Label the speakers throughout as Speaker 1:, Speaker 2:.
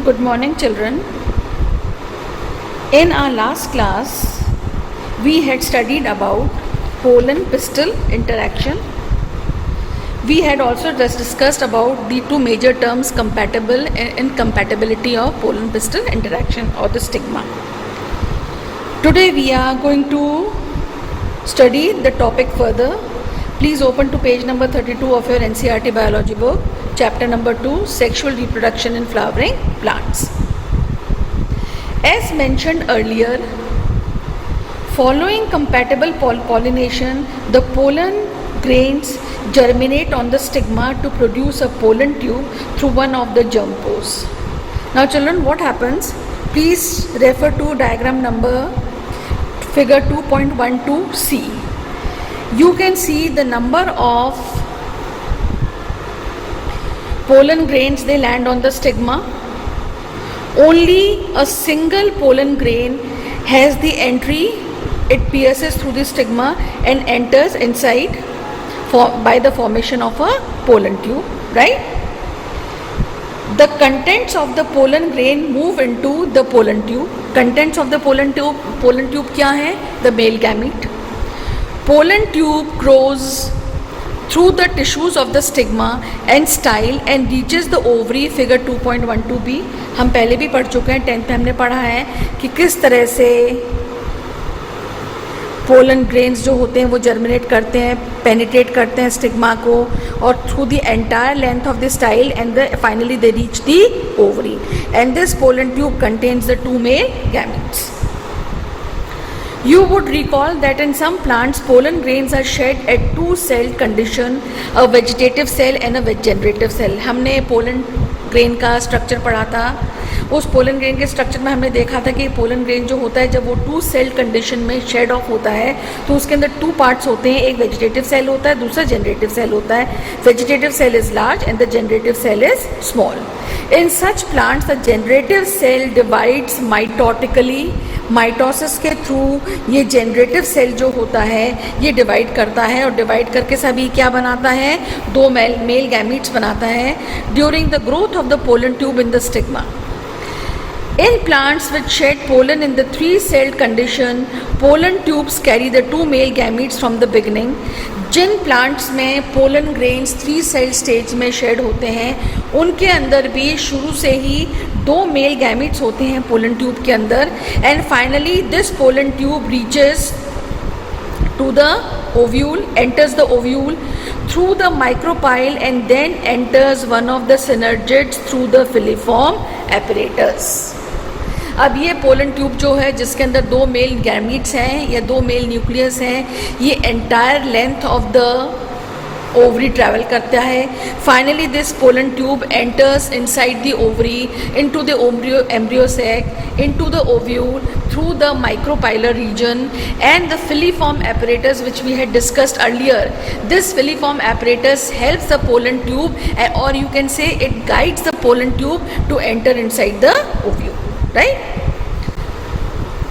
Speaker 1: Good morning, children. In our last class, we had studied about pollen-pistil interaction. We had also just discussed about the two major terms, compatible and incompatibility of pollen-pistil interaction or the stigma. Today we are going to study the topic further. Please open to page number 32 of your NCERT biology book, chapter number 2, sexual reproduction in flowering plants. As mentioned earlier, following compatible pollination, the pollen grains germinate on the stigma to produce a pollen tube through one of the germ pores. Now children, what happens? Please refer to diagram number figure 2.12c. You can see the number of pollen grains they land on the stigma. Only a single pollen grain has the entry. It pierces through the stigma and enters inside by the formation of a pollen tube, right? The contents of the pollen grain move into the pollen tube. Contents of the pollen tube क्या है? The male gamete. Pollen tube grows through the tissues of the stigma and style and reaches the ovary, figure 2.12b. हम पहले भी पढ़ चुके हैं, 10th में हमने पढ़ा है कि किस तरह से पोलन ग्रेन्स जो होते हैं वो जर्मिनेट करते हैं, पेनिट्रेट करते हैं स्टिग्मा को और through the entire length of the style and finally they reach the ovary and this pollen tube contains the two male gametes. You would recall that in some plants, pollen grains are shed at two-celled condition, a vegetative cell and a generative cell. हमने pollen grain का structure पढ़ा था. उस pollen grain के structure में हमने देखा था कि pollen grain जो होता है जब वो two-celled condition में shed off होता है तो उसके अंदर two parts होते हैं. एक vegetative cell होता है, दूसरा generative cell होता है. Vegetative cell is large and the generative cell is small. In such plants, the generative cell divides mitotically. Mitosis के थ्रू ये जनरेटिव सेल जो होता है ये डिवाइड करता है और डिवाइड करके सभी क्या बनाता है? दो मेल गैमीट्स बनाता है during the growth of the pollen tube in the stigma. In plants which shed pollen in the three-celled condition, pollen tubes carry the two male gametes from the beginning. जिन plants में pollen grains three-celled stage में shed होते हैं उनके अंदर भी शुरू से ही दो male gametes होते हैं pollen tube के अंदर and finally this pollen tube reaches to the ovule, enters the ovule through the micropyle and then enters one of the synergids through the filiform apparatus. अब ये पोलन ट्यूब जो है जिसके अंदर दो मेल गैमीट्स हैं या दो मेल न्यूक्लियस हैं ये entire length of the ovary travel करता है. Finally this pollen tube enters inside the ovary into the embryo sac into the ovule through the micropylar region and the filiform apparatus which we had discussed earlier. This filiform apparatus helps the pollen tube or you can say it guides the pollen tube to enter inside the ovule, right?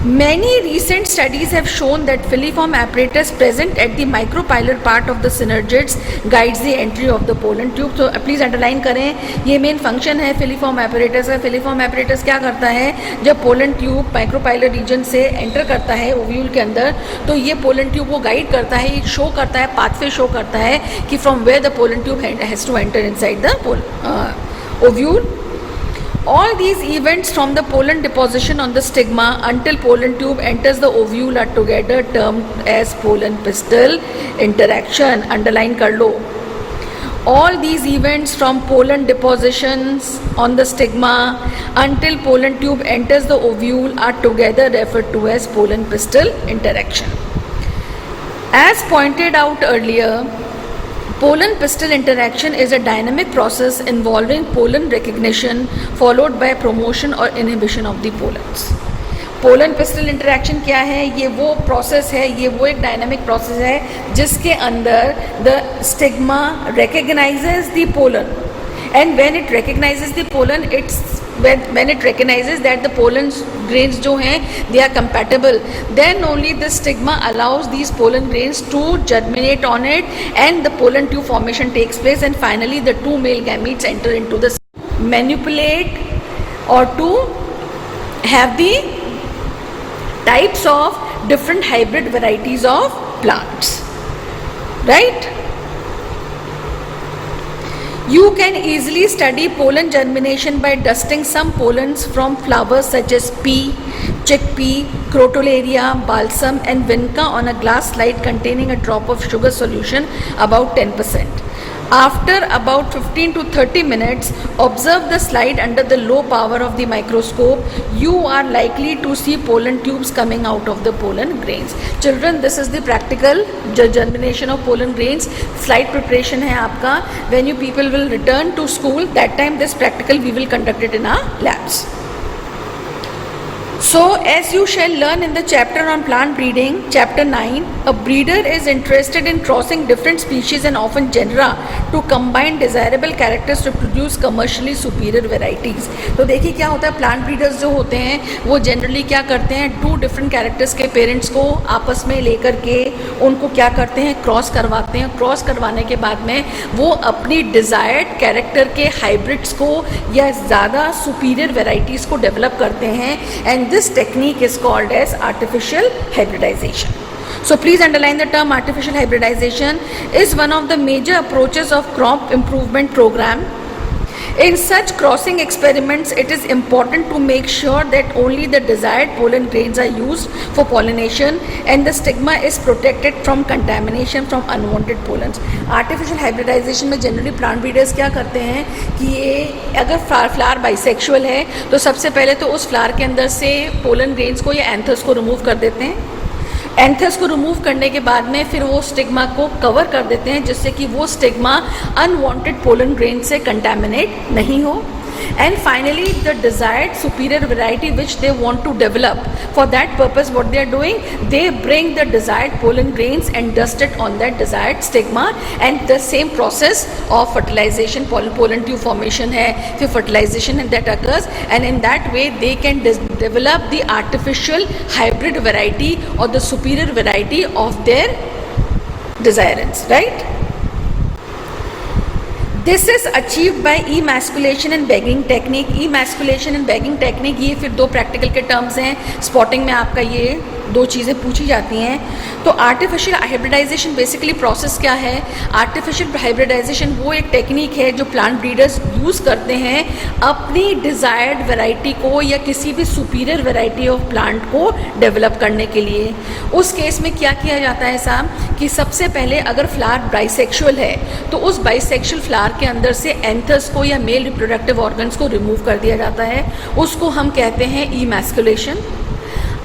Speaker 1: Many recent studies have shown that filiform apparatus present at the micropylar part of the synergids guides the entry of the pollen tube. So please underline करें, ये main function है filiform apparatus का. filiform apparatus क्या करता है? जब pollen tube micropylar region से enter करता है ovule के अंदर तो ये pollen tube को guide करता है, ये show करता है, pathway show करता है कि from where the pollen tube has to enter inside the ovule. All these events from the pollen deposition on the stigma until pollen tube enters the ovule are together termed as pollen-pistil interaction. Underline कर लो. All these events from pollen depositions on the stigma until pollen tube enters the ovule are together referred to as pollen-pistil interaction. As pointed out earlier, pollen-pistil interaction is a dynamic process involving pollen recognition followed by promotion or inhibition of the pollens. Pollen-pistil interaction क्या है? ये वो process है, ये वो एक dynamic process है जिसके अंदर the stigma recognizes the pollen and when it recognizes the pollen when it recognizes that the pollen grains जो हैं they are compatible, then only the stigma allows these pollen grains to germinate on it and the pollen tube formation takes place and finally the two male gametes enter into the manipulate or to have the types of different hybrid varieties of plants, right? You can easily study pollen germination by dusting some pollens from flowers such as pea, chickpea, crotalaria, balsam and vinca on a glass slide containing a drop of sugar solution about 10%. After about 15 to 30 minutes, observe the slide under the low power of the microscope. You are likely to see pollen tubes coming out of the pollen grains. Children, this is the practical germination of pollen grains. Slide preparation है आपका. When you people will return to school, that time this practical we will conduct it in our labs. So, as you shall learn in the chapter on plant breeding, chapter 9, a breeder is interested in crossing different species and often genera to combine desirable characters to produce commercially superior varieties. तो देखिए क्या होता है, plant breeders जो होते हैं वो generally क्या करते हैं, 2 डिफरेंट कैरेक्टर्स के पेरेंट्स को आपस में लेकर के उनको क्या करते हैं, क्रॉस करवाते हैं. क्रॉस करवाने के बाद में वो अपनी डिज़ायर्ड कैरेक्टर के हाइब्रिड्स को या ज़्यादा सुपीरियर वेराइटीज़ को डेवलप करते हैं. And this technique is called as artificial hybridization. So please underline the term artificial hybridization is one of the major approaches of crop improvement program. In such crossing experiments, it is important to make sure that only the desired pollen grains are used for pollination and the stigma is protected from contamination from unwanted pollens. Artificial hybridization में generally plant breeders क्या करते हैं कि ये अगर flower bisexual है तो सबसे पहले तो उस फ्लावर के अंदर से पोलन ग्रेन्स को या एंथर्स को रिमूव कर देते हैं. एंथर्स को रिमूव करने के बाद में फिर वो स्टिग्मा को कवर कर देते हैं जिससे कि वो स्टिग्मा अनवांटेड पोलन ग्रेन से कंटामिनेट नहीं हो. And finally, the desired superior variety which they want to develop, for that purpose what they are doing, they bring the desired pollen grains and dust it on that desired stigma, and the same process of fertilization, pollen tube formation है, फिर fertilization that occurs, and in that way they can develop the artificial hybrid variety or the superior variety of their desirants, right? This is achieved by emasculation and bagging technique. Emasculation and bagging technique ये फिर 2 practical के terms हैं. Spotting में आपका ये 2 चीज़ें पूछी जाती हैं. तो आर्टिफिशियल हाइब्रिडाइजेशन बेसिकली प्रोसेस क्या है? आर्टिफिशियल हाइब्रिडाइजेशन वो एक टेक्निक है जो प्लांट ब्रीडर्स यूज़ करते हैं अपनी डिज़ायर्ड वैरायटी को या किसी भी सुपीरियर वैरायटी ऑफ प्लांट को डेवलप करने के लिए. उस केस में क्या किया जाता है साहब कि सबसे पहले अगर फ्लावर बाइसेक्सुअल है तो उस बाइसेक्सुअल फ्लावर के अंदर से एंथर्स को या मेल रिप्रोडक्टिव ऑर्गन्स को रिमूव कर दिया जाता है. उसको हम कहते हैं emasculation.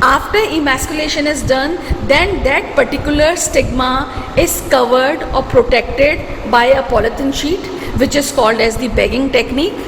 Speaker 1: After emasculation is done, then that particular stigma is covered or protected by a polythene sheet, which is called as the bagging technique.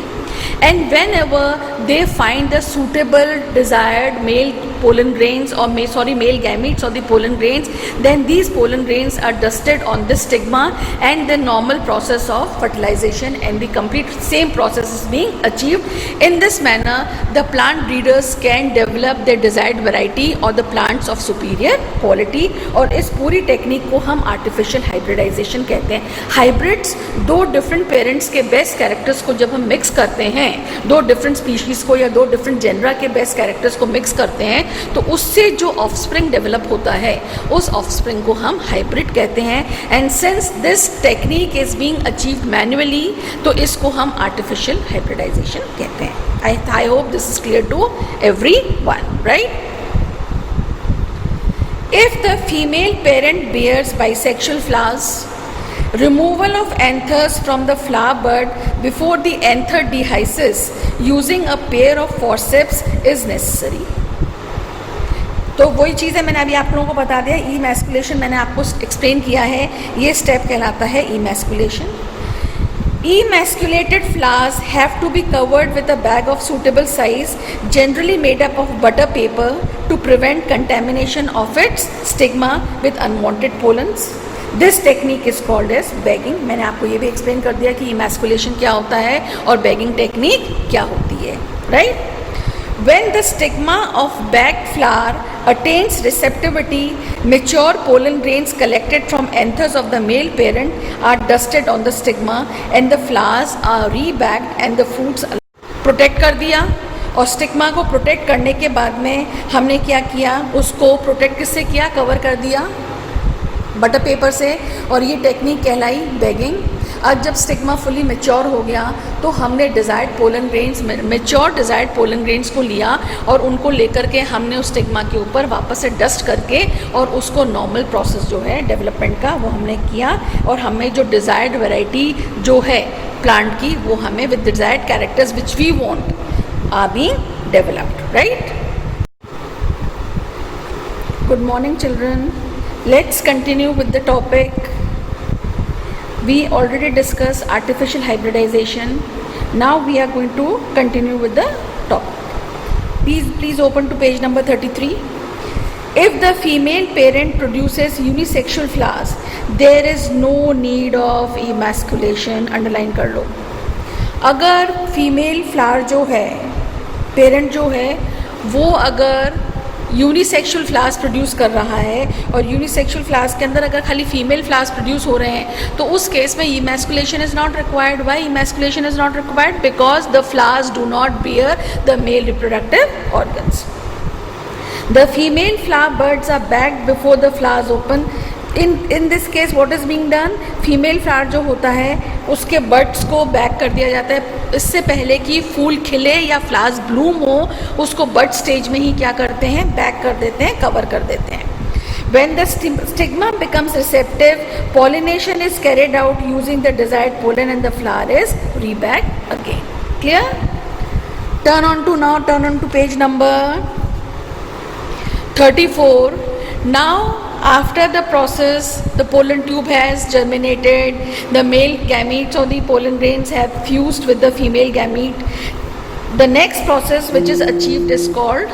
Speaker 1: And whenever they find the suitable desired male pollen grains or male gametes or the pollen grains, then these pollen grains are dusted on the stigma and the normal process of fertilization and the complete same process is being achieved. In this manner, the plant breeders can develop their desired variety or the plants of superior quality. और इस पूरी technique को हम artificial hybridization कहते हैं. Hybrids 2 different parents के best characters को जब हम mix करते हैं, 2 डिफरेंट स्पीशीज़ को या 2 डिफरेंट जेनरा के बेस्ट कैरेक्टर्स को मिक्स करते हैं तो उससे जो ऑफस्प्रिंग डेवलप होता है उस ऑफस्प्रिंग को हम हाइब्रिड कहते हैं. And since this technique is being achieved manually तो इसको हम आर्टिफिशियल हाइब्रिडाइजेशन कहते हैं. I hope this is clear to everyone, right? If the female parent bears bisexual flowers, removal of anthers from the flower bud before the anther dehisces using a pair of forceps is necessary. तो वही चीज़ है मैंने अभी आप लोगों को बता दिया. emasculation मैंने आपको एक्सप्लेन किया है, ये स्टेप कहलाता है emasculation. Emasculated flowers have to be covered with a bag of suitable size, generally made up of butter paper, to prevent contamination of its stigma with unwanted pollens. This technique is called as bagging. मैंने आपको ये भी explain कर दिया कि emasculation क्या होता है और bagging technique क्या होती है, right? When the stigma of bagged flower attains receptivity, mature pollen grains collected from anthers of the male parent are dusted on the stigma and the flowers are rebagged and the fruits protect कर दिया. और stigma को protect करने के बाद में हमने क्या किया, उसको प्रोटेक्ट किससे किया, कवर कर दिया बटर पेपर से, और ये टेक्निक कहलाई बैगिंग। अब जब स्टिग्मा फुली मैच्योर हो गया तो हमने desired pollen grains, mature desired pollen grains को लिया और उनको लेकर के हमने उस स्टिग्मा के ऊपर वापस से डस्ट करके और उसको नॉर्मल प्रोसेस जो है डेवलपमेंट का वो हमने किया, और हमें जो डिज़ायर्ड वैरायटी जो है प्लांट की वो हमें with desired characters which we want are being developed, right. Good morning children, let's continue with the topic. We already discussed artificial hybridization. Now we are going to continue with the topic. Please open to page number 33. If the female parent produces unisexual flowers, there is no need of emasculation. Underline कर लो। अगर female flower जो है, parent जो है वो अगर unisexual flowers produce कर रहा है और यूनिसेक्सुअल फ्लावर्स के अंदर अगर खाली फीमेल फ्लावर्स प्रोड्यूस हो रहे हैं तो उस केस में emasculation is not required. Why emasculation is not required? Because the flowers do not bear the male reproductive organs. The female flower buds are bagged before the flowers open. In this case what is being done? Female flower जो होता है उसके buds को bag कर दिया जाता है, इससे पहले कि फूल खिले या फ्लावर्स ब्लूम हो उसको बड स्टेज में ही क्या करते हैं, बैग कर देते हैं, कवर कर देते हैं। When the stigma becomes receptive, pollination is carried out using the desired pollen and the flower is rebagged again. Clear? Turn on to page number 34. Now after the process, the pollen tube has germinated, the male gametes or the pollen grains have fused with the female gamete. The next process which is achieved is called